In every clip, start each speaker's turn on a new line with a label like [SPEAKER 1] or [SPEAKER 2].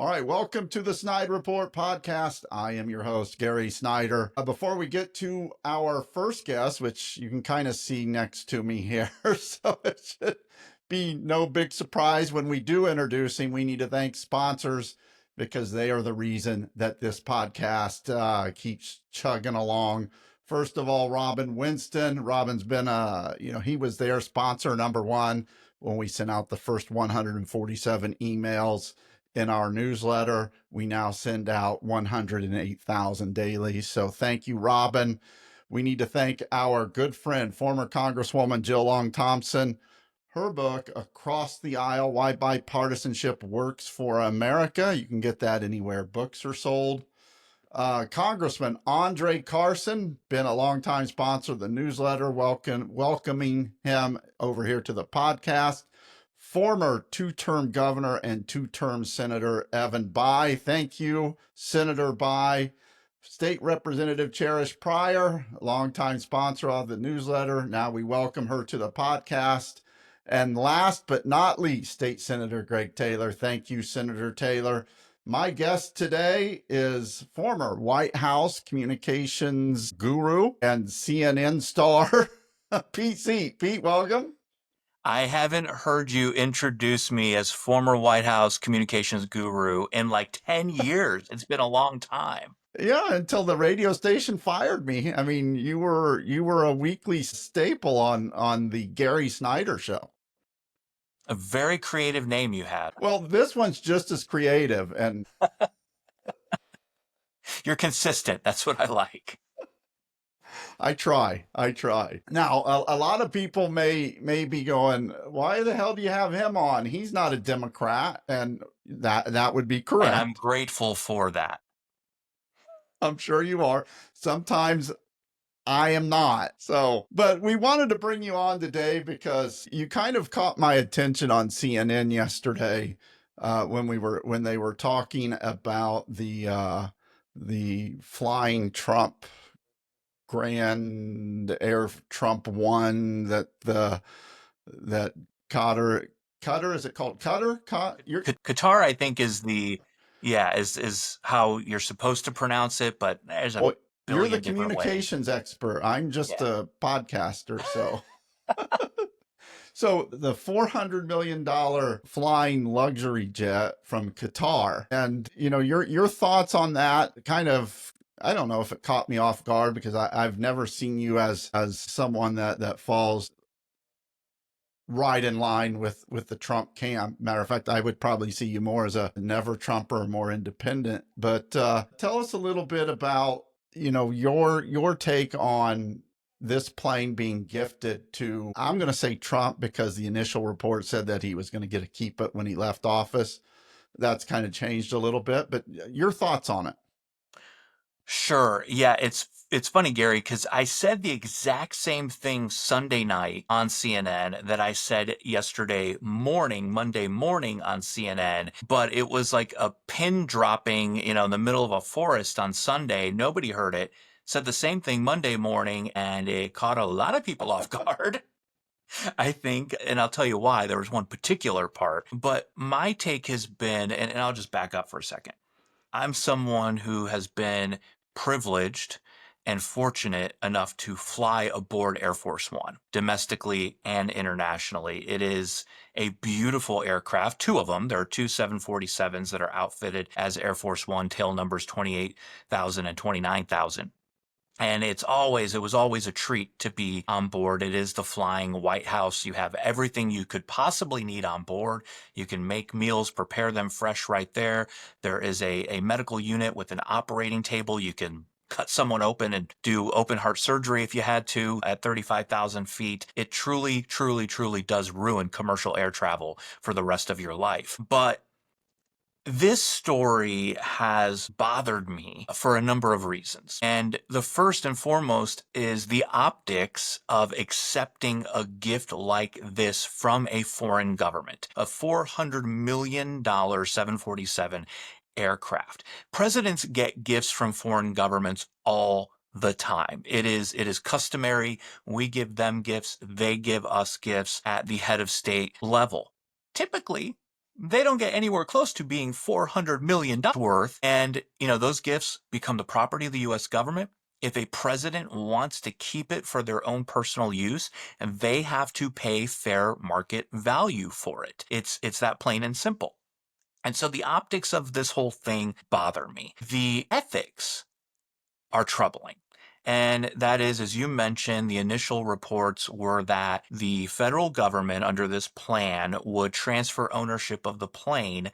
[SPEAKER 1] All right, welcome to the SnydeReport podcast. I am your host, Gary Snyder. Before we get to our first guest, which you can kind of see next to me here, so it should be no big surprise when we do introduce him. We need to thank sponsors because they are the reason that this podcast keeps chugging along. First of all, Robin Winston. Robin's been, he was their sponsor number one when we sent out the first 147 emails in our newsletter. We now send out 108,000 daily. So thank you, Robin. We need to thank our good friend, former Congresswoman Jill Long Thompson. Her book, Across the Aisle, Why Bipartisanship Works for America. You can get that anywhere books are sold. Congressman Andre Carson, been a longtime sponsor of the newsletter, welcoming him over here to the podcast. Former two-term governor and two-term Senator Evan Bayh. Thank you, Senator Bayh. State Representative Cherish Pryor, longtime sponsor of the newsletter. Now we welcome her to the podcast. And last but not least, State Senator Greg Taylor. Thank you, Senator Taylor. My guest today is former White House communications guru and CNN star, Pete Seat. Pete, welcome.
[SPEAKER 2] I haven't heard you introduce me as former White House communications guru in like 10 years. It's been a long time.
[SPEAKER 1] Yeah, until the radio station fired me. I mean, you were a weekly staple on the Gary Snyder show.
[SPEAKER 2] A very creative name you had.
[SPEAKER 1] Well, this one's just as creative, and
[SPEAKER 2] you're consistent. That's what I like.
[SPEAKER 1] I try. Now, a lot of people may be going, why the hell do you have him on? He's not a Democrat. And that would be correct.
[SPEAKER 2] And I'm grateful for that.
[SPEAKER 1] I'm sure you are. Sometimes I am not. So, but we wanted to bring you on today because you kind of caught my attention on CNN yesterday when they were talking about the flying Trump Grand Air Trump one that Qatar, is it called Qatar?
[SPEAKER 2] Qatar, I think, is how you're supposed to pronounce it, but there's a
[SPEAKER 1] you're the
[SPEAKER 2] billion
[SPEAKER 1] communications
[SPEAKER 2] ways.
[SPEAKER 1] expert. I'm just a podcaster, so. So the $400 million flying luxury jet from Qatar, and your thoughts on that kind of. I don't know if it caught me off guard because I've never seen you as someone that falls right in line with the Trump camp. Matter of fact, I would probably see you more as a never Trumper, more independent. But tell us a little bit about your take on this plane being gifted to, I'm going to say Trump because the initial report said that he was going to get to keep it when he left office. That's kind of changed a little bit, but your thoughts on it.
[SPEAKER 2] Sure. Yeah, it's funny, Gary, because I said the exact same thing Sunday night on CNN that I said Monday morning on CNN, but it was like a pin dropping, in the middle of a forest on Sunday. Nobody heard it. Said the same thing Monday morning, and it caught a lot of people off guard. I think, and I'll tell you why. There was one particular part, but my take has been, and I'll just back up for a second. I'm someone who has been privileged and fortunate enough to fly aboard Air Force One, domestically and internationally. It is a beautiful aircraft, two of them. There are two 747s that are outfitted as Air Force One, tail numbers 28,000 and 29,000. And it was always a treat to be on board. It is the flying White House. You have everything you could possibly need on board. You can make meals, prepare them fresh right there. There is a medical unit with an operating table. You can cut someone open and do open heart surgery if you had to at 35,000 feet. It truly, truly, truly does ruin commercial air travel for the rest of your life. But this story has bothered me for a number of reasons. And the first and foremost is the optics of accepting a gift like this from a foreign government, a $400 million 747 aircraft. Presidents get gifts from foreign governments all the time. It is customary. We give them gifts. They give us gifts at the head of state level. Typically, they don't get anywhere close to being $400 million worth. And, those gifts become the property of the U.S. government. If a president wants to keep it for their own personal use, and they have to pay fair market value for it. It's that plain and simple. And so the optics of this whole thing bother me. The ethics are troubling. And that is, as you mentioned, the initial reports were that the federal government under this plan would transfer ownership of the plane.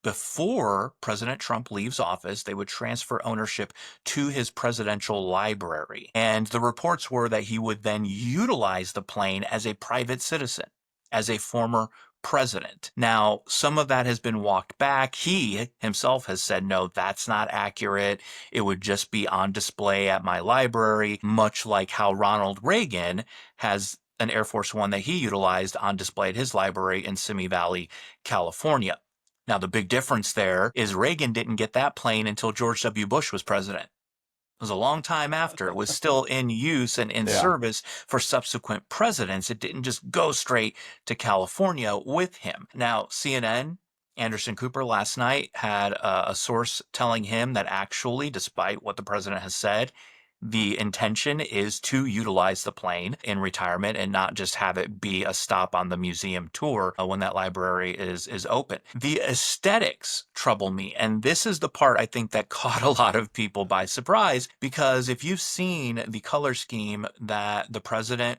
[SPEAKER 2] Before President Trump leaves office, they would transfer ownership to his presidential library. And the reports were that he would then utilize the plane as a private citizen, as a former president. Now, some of that has been walked back. He himself has said, no, that's not accurate. It would just be on display at my library, much like how Ronald Reagan has an Air Force One that he utilized on display at his library in Simi Valley, California. Now, the big difference there is Reagan didn't get that plane until George W. Bush was president. It was a long time after. It was still in use and in service for subsequent presidents. It didn't just go straight to California with him. Now, CNN, Anderson Cooper last night had a source telling him that actually, despite what the president has said, the intention is to utilize the plane in retirement and not just have it be a stop on the museum tour when that library is open. The aesthetics trouble me. And this is the part I think that caught a lot of people by surprise, because if you've seen the color scheme that the president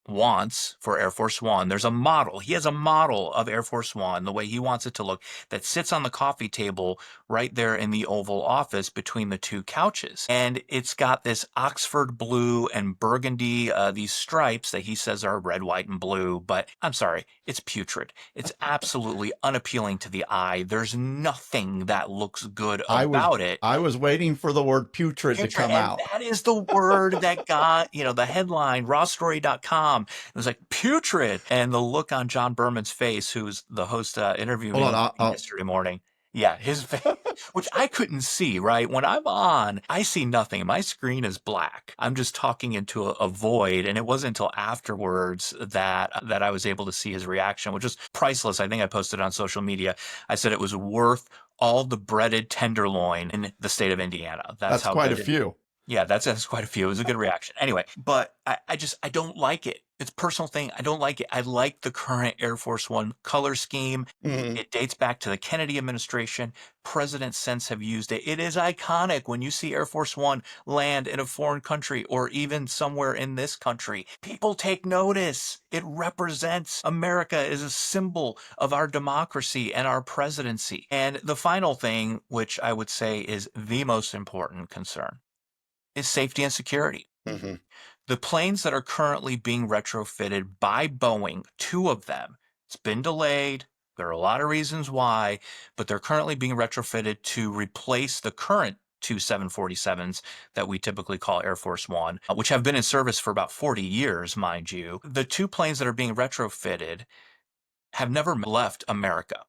[SPEAKER 2] wants for Air Force One, there's a model. He has a model of Air Force One, the way he wants it to look, that sits on the coffee table right there in the Oval Office between the two couches. And it's got this Oxford blue and burgundy, these stripes that he says are red, white, and blue. But I'm sorry, it's putrid. It's absolutely unappealing to the eye. There's nothing that looks good about it.
[SPEAKER 1] I was waiting for the word putrid to come out.
[SPEAKER 2] That is the word that got, the headline, rawstory.com. It was like putrid. And the look on John Berman's face, who's the host interviewing me yesterday morning. Yeah, his face, which I couldn't see, right? When I'm on, I see nothing. My screen is black. I'm just talking into a void. And it wasn't until afterwards that I was able to see his reaction, which was priceless. I think I posted on social media. I said it was worth all the breaded tenderloin in the state of Indiana. That's how
[SPEAKER 1] quite a few.
[SPEAKER 2] Yeah, that's quite a few. It was a good reaction. Anyway, but I don't like it. It's a personal thing. I don't like it. I like the current Air Force One color scheme. Mm-hmm. It dates back to the Kennedy administration. Presidents since have used it. It is iconic when you see Air Force One land in a foreign country or even somewhere in this country. People take notice. It represents America as a symbol of our democracy and our presidency. And the final thing, which I would say is the most important concern, is safety and security. Mm-hmm. The planes that are currently being retrofitted by Boeing, 2 of them, it's been delayed. There are a lot of reasons why, but they're currently being retrofitted to replace the current 2 747s that we typically call Air Force One, which have been in service for about 40 years, mind you. The 2 planes that are being retrofitted have never left America.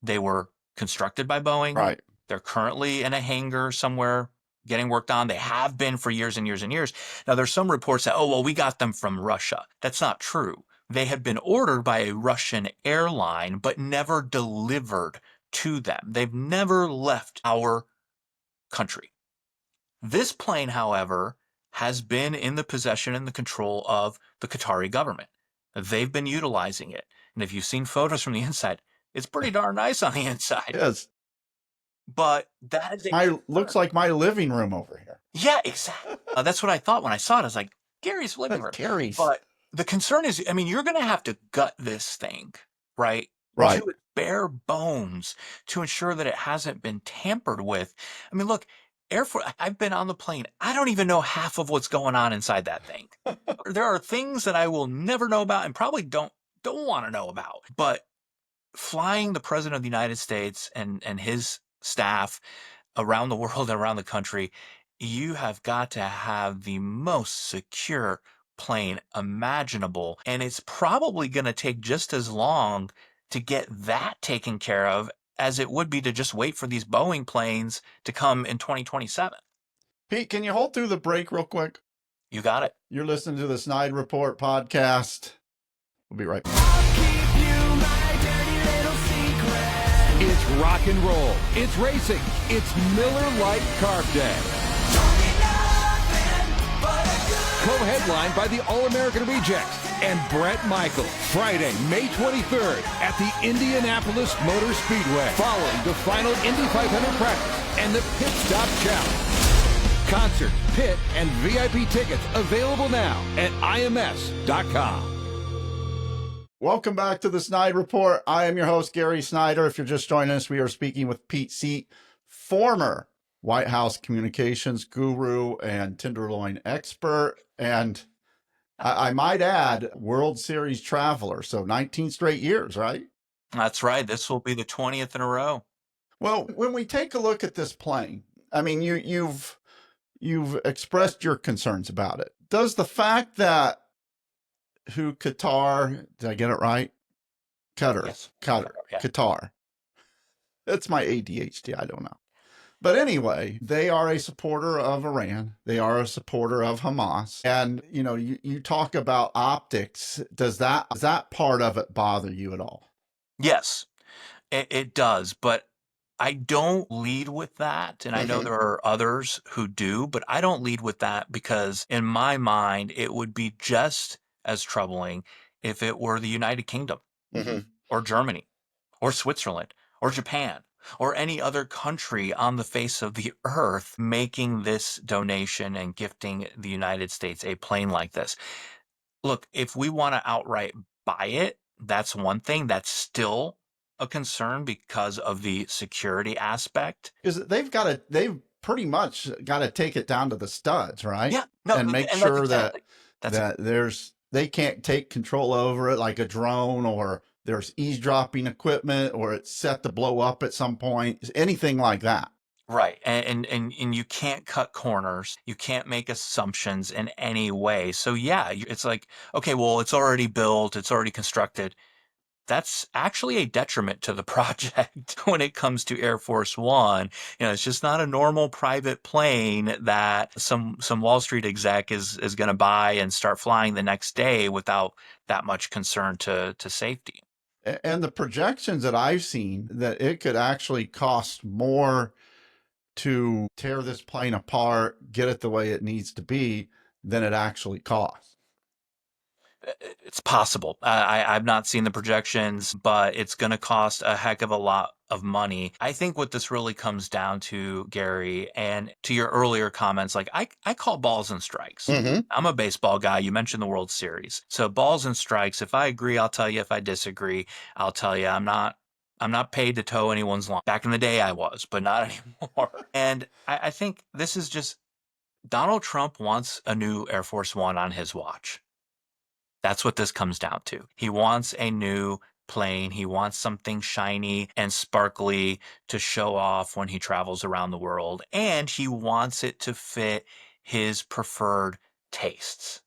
[SPEAKER 2] They were constructed by Boeing.
[SPEAKER 1] Right.
[SPEAKER 2] They're currently in a hangar somewhere getting worked on. They have been for years and years and years. Now, there's some reports that, we got them from Russia. That's not true. They had been ordered by a Russian airline, but never delivered to them. They've never left our country. This plane, however, has been in the possession and the control of the Qatari government. They've been utilizing it. And if you've seen photos from the inside, it's pretty darn nice on the inside.
[SPEAKER 1] Yes.
[SPEAKER 2] But that is
[SPEAKER 1] looks like my living room over here.
[SPEAKER 2] Yeah, exactly. That's what I thought when I saw it. I was like, Gary's living room.
[SPEAKER 1] Gary's.
[SPEAKER 2] But the concern is, you're going to have to gut this thing, right?
[SPEAKER 1] Right.
[SPEAKER 2] To its bare bones to ensure that it hasn't been tampered with. Look, Air Force, I've been on the plane. I don't even know half of what's going on inside that thing. There are things that I will never know about and probably don't want to know about. But flying the President of the United States and his staff around the world and around the country, you have got to have the most secure plane imaginable. And it's probably going to take just as long to get that taken care of as it would be to just wait for these Boeing planes to come in 2027.
[SPEAKER 1] Pete, can you hold through the break real quick?
[SPEAKER 2] You got it.
[SPEAKER 1] You're listening to the SnydeReport podcast. We'll be right back.
[SPEAKER 3] I'll keep you my dirty little It's rock and roll. It's racing. It's Miller Lite Carb Day. Co-headlined by the All-American Rejects and Bret Michael. Friday, May 23rd at the Indianapolis Motor Speedway. Following the final Indy 500 practice and the Pit Stop Challenge. Concert, pit, and VIP tickets available now at ims.com.
[SPEAKER 1] Welcome back to the Snide Report. I am your host, Gary Snyder. If you're just joining us, we are speaking with Pete Seat, former White House communications guru and tenderloin expert, and I might add, World Series traveler. So 19 straight years, right?
[SPEAKER 2] That's right. This will be the 20th in a row.
[SPEAKER 1] Well, when we take a look at this plane, I mean, you've expressed your concerns about it. Does the fact that Qatar, did I get it right? Qatar,
[SPEAKER 2] Yes.
[SPEAKER 1] Qatar,
[SPEAKER 2] Yeah.
[SPEAKER 1] Qatar. That's my ADHD. I don't know. But anyway, they are a supporter of Iran. They are a supporter of Hamas. And, you know, you talk about optics. Does that part of it bother you at all?
[SPEAKER 2] Yes, it does. But I don't lead with that. And I know there are others who do, but I don't lead with that because in my mind, it would be just as troubling if it were the United Kingdom or Germany or Switzerland or Japan or any other country on the face of the earth making this donation and gifting the United States a plane like this. Look, if we want to outright buy it, that's one thing. That's still a concern because of the security aspect.
[SPEAKER 1] Because they've pretty much got to take it down to the studs, right?
[SPEAKER 2] Yeah, no,
[SPEAKER 1] and make
[SPEAKER 2] and
[SPEAKER 1] sure
[SPEAKER 2] exactly.
[SPEAKER 1] they can't take control over it like a drone, or there's eavesdropping equipment, or it's set to blow up at some point, anything like that.
[SPEAKER 2] Right. And you can't cut corners. You can't make assumptions in any way. So yeah, it's like, okay, well, it's already built. It's already constructed. That's actually a detriment to the project when it comes to Air Force One. You know, it's just not a normal private plane that some Wall Street exec is going to buy and start flying the next day without that much concern to safety.
[SPEAKER 1] And the projections that I've seen, that it could actually cost more to tear this plane apart, get it the way it needs to be, than it actually costs.
[SPEAKER 2] It's possible. I've not seen the projections, but it's going to cost a heck of a lot of money. I think what this really comes down to, Gary, and to your earlier comments, like I call balls and strikes. I'm a baseball guy. You mentioned the World Series. So balls and strikes, if I agree, I'll tell you. If I disagree, I'll tell you. I'm not paid to toe anyone's line. Back in the day I was, but not anymore. And I think this is just Donald Trump wants a new Air Force One on his watch. That's what this comes down to. He wants a new plane. He wants something shiny and sparkly to show off when he travels around the world. And he wants it to fit his preferred tastes.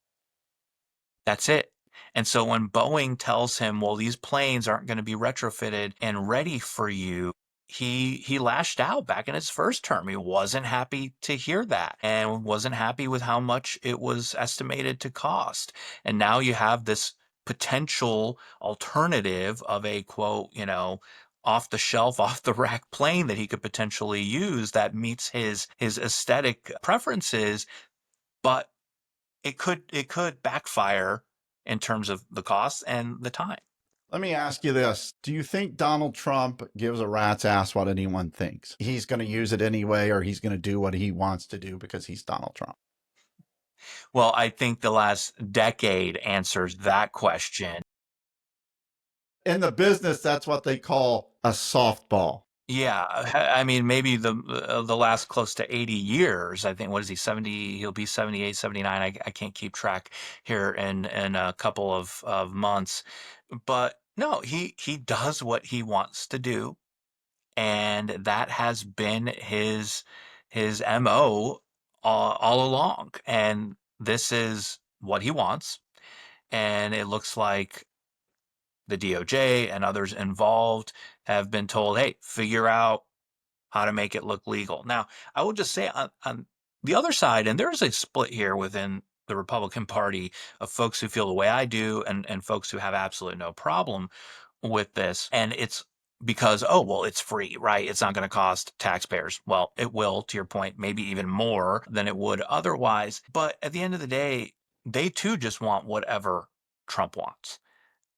[SPEAKER 2] That's it. And so when Boeing tells him, well, these planes aren't going to be retrofitted and ready for you, he lashed out back in his first term. He wasn't happy to hear that and wasn't happy with how much it was estimated to cost. And now you have this potential alternative of a quote, you know, off the shelf, off the rack plane that he could potentially use that meets his aesthetic preferences, but it could backfire in terms of the cost and the time.
[SPEAKER 1] Let me ask you this. Do you think Donald Trump gives a rat's ass what anyone thinks? He's going to use it anyway, or he's going to do what he wants to do because he's Donald Trump?
[SPEAKER 2] Well, I think the last decade answers that question.
[SPEAKER 1] In the business, that's what they call a softball.
[SPEAKER 2] Yeah, I mean, maybe the last close to 80 years, I think, what is he, 70, he'll be 78, 79, I can't keep track here in a couple of months. But no, he does what he wants to do, and that has been his MO all along. And this is what he wants, and it looks like the DOJ and others involved have been told, hey, figure out how to make it look legal. Now, I will just say on the other side, and there's a split here within the Republican Party of folks who feel the way I do and folks who have absolutely no problem with this. And it's because, oh, well, it's free, right? It's not going to cost taxpayers. Well, it will, to your point, maybe even more than it would otherwise. But at the end of the day, they too just want whatever Trump wants.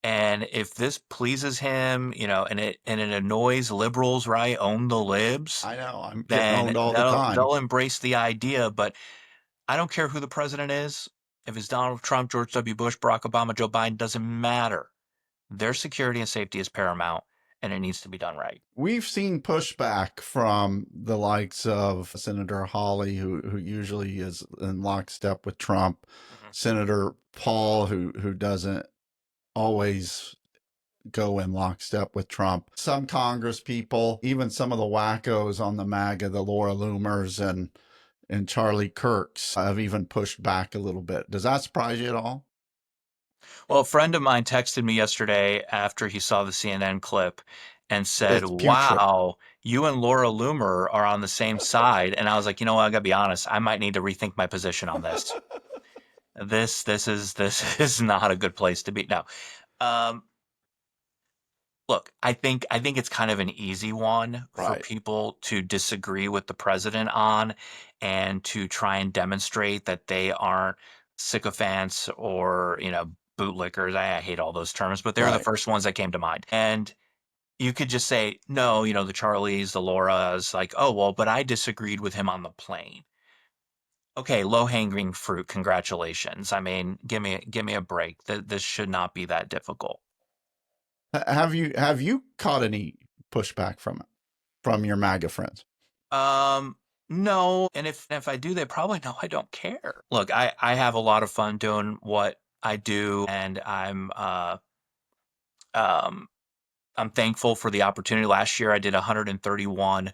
[SPEAKER 2] And if this pleases him, and it annoys liberals, right? Own the libs,
[SPEAKER 1] I know, I'm getting
[SPEAKER 2] then
[SPEAKER 1] owned all the time.
[SPEAKER 2] they'll embrace the idea. But I don't care who the president is. If it's Donald Trump, George W. Bush, Barack Obama, Joe Biden, doesn't matter. Their security and safety is paramount, and it needs to be done right.
[SPEAKER 1] We've seen pushback from the likes of Senator Hawley, who usually is in lockstep with Trump, Senator Paul, who doesn't always go in lockstep with Trump. Some Congress people, even some of the wackos on the MAGA, the Laura Loomers and Charlie Kirks, have even pushed back a little bit. Does that surprise you at all?
[SPEAKER 2] Well, a friend of mine texted me yesterday after he saw the CNN clip and said,
[SPEAKER 1] It's putrid.
[SPEAKER 2] wow, you and Laura Loomer are on the same side. And I was like, you know what? I gotta be honest. I might need to rethink my position on this. This is not a good place to be. No. Look, I think it's kind of an easy one for
[SPEAKER 1] Right.
[SPEAKER 2] people to disagree with the president on and to try and demonstrate that they aren't sycophants or, bootlickers. I hate all those terms, but they're the
[SPEAKER 1] Right.
[SPEAKER 2] first ones that came to mind. And you could just say, no, the Charlies, the Lauras, like, oh, well, but I disagreed with him on the plane. Okay, low-hanging fruit, congratulations. I mean, give me a break. This should not be that difficult.
[SPEAKER 1] Have you caught any pushback from your MAGA friends?
[SPEAKER 2] No, and if I do, they probably know I don't care. Look, I have a lot of fun doing what I do, and I'm thankful for the opportunity. Last year, I did 131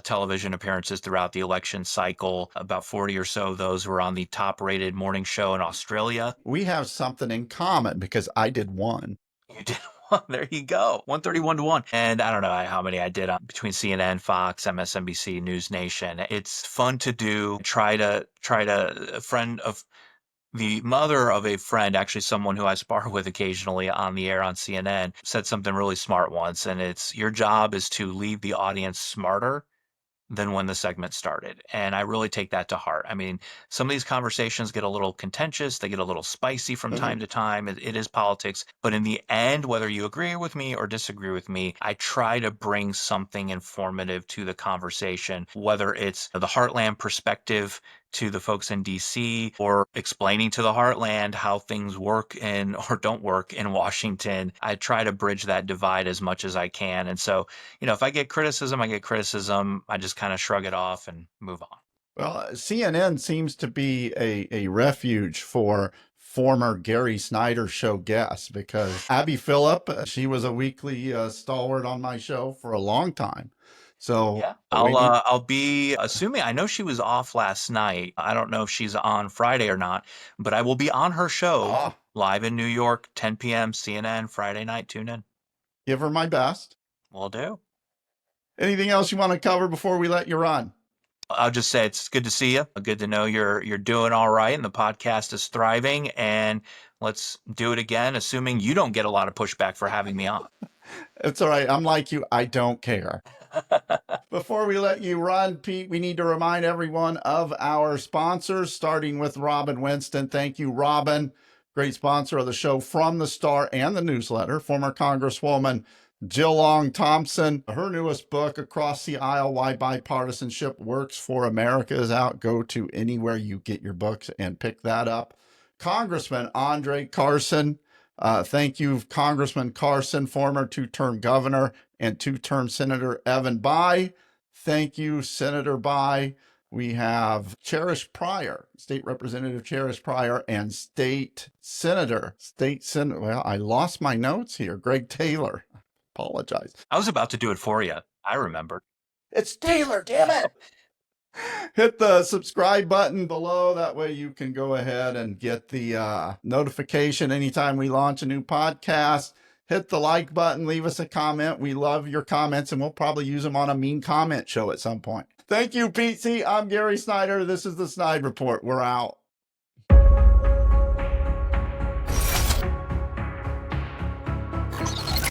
[SPEAKER 2] television appearances throughout the election cycle. About 40 or so of those were on the top-rated morning show in Australia.
[SPEAKER 1] We have something in common because I did one.
[SPEAKER 2] You did one. There you go. 131 to 1. And I don't know how many I did between CNN, Fox, MSNBC, News Nation. It's fun to do. A friend of the mother of a friend, actually someone who I spar with occasionally on the air on CNN, said something really smart once. And it's, your job is to leave the audience smarter than when the segment started. And I really take that to heart. I mean, some of these conversations get a little contentious. They get a little spicy from time to time. It is politics. But in the end, whether you agree with me or disagree with me, I try to bring something informative to the conversation, whether it's the Heartland perspective to the folks in DC or explaining to the Heartland how things work or don't work in Washington. I try to bridge that divide as much as I can. And so, if I get criticism, I get criticism. I just kind of shrug it off and move on.
[SPEAKER 1] Well, CNN seems to be a refuge for former Gary Snyder show guests because Abby Phillip, she was a weekly stalwart on my show for a long time. So
[SPEAKER 2] yeah, I'll be assuming. I know she was off last night. I don't know if she's on Friday or not, but I will be on her show live in New York, 10 p.m. CNN Friday night. Tune in.
[SPEAKER 1] Give her my best.
[SPEAKER 2] Will do.
[SPEAKER 1] Anything else you want to cover before we let you run?
[SPEAKER 2] I'll just say it's good to see you. Good to know you're doing all right and the podcast is thriving. And let's do it again, assuming you don't get a lot of pushback for having me on.
[SPEAKER 1] It's all right. I'm like you. I don't care. Before we let you run, Pete, we need to remind everyone of our sponsors, starting with Robin Winston. Thank you, Robin. Great sponsor of the show from the Star and the newsletter. Former Congresswoman Jill Long Thompson. Her newest book, Across the Aisle, Why Bipartisanship Works for America, is out. Go to anywhere you get your books and pick that up. Congressman Andre Carson. Thank you, Congressman Carson, former two-term governor, and two-term Senator Evan Bayh. Thank you, Senator Bayh. We have Cherish Pryor, State Representative Cherish Pryor, and State Senator, well, I lost my notes here, Greg Taylor. Apologize.
[SPEAKER 2] I was about to do it for you. I remember.
[SPEAKER 1] It's Taylor, damn it. Hit the subscribe button below. That way you can go ahead and get the notification anytime we launch a new podcast. Hit the like button. Leave us a comment. We love your comments, and we'll probably use them on a mean comment show at some point. Thank you, Pete. I'm Gary Snyder. This is the Snide Report. We're out.